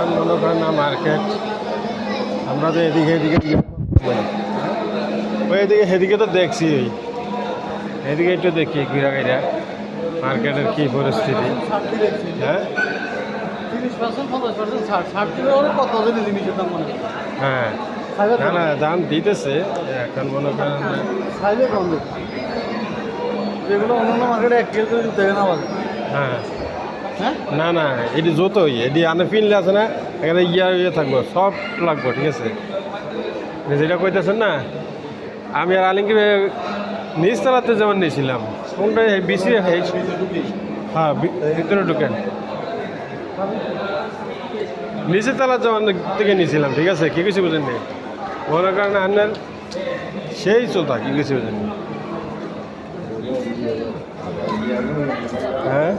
এখন মনে করেন না মার্কেট, আমরা তো এদিকে ওই এদিকে সেদিকে তো দেখছি, ওই এদিকে একটু দেখি ঘুরা ঘিরা মার্কেটের কী পরিস্থিতি। হ্যাঁ 30% 50% ছাড় ছাড় দিলে ওরা কত যদি জিনিসের দাম মনে হয় হ্যাঁ, না না দাম দিতেছে এখন মনে করেন না। সাইজে কম দেবে যেগুলো অন্যান্য মার্কেটে 1 কেজি করে দিতে না বলে। হ্যাঁ হ্যাঁ না না এটি যতই এটি আনে ফিনলে আছে না, এখানে ইয়ে থাকবো সব লাগবো, ঠিক আছে। যেটা কইতেছেন না, আমি আর আলিঙ্গি নিচ তলাতে যেমন নিয়েছিলাম, কোনটা বেশি হ্যাঁ ভিতরে ঢুকেন, নিচের তলা যেমন থেকে নিয়েছিলাম, ঠিক আছে। কী কিছু বুঝেননি, মনে করেন আপনার সেই চলতা, কী কিছু বুঝেননি। হ্যাঁ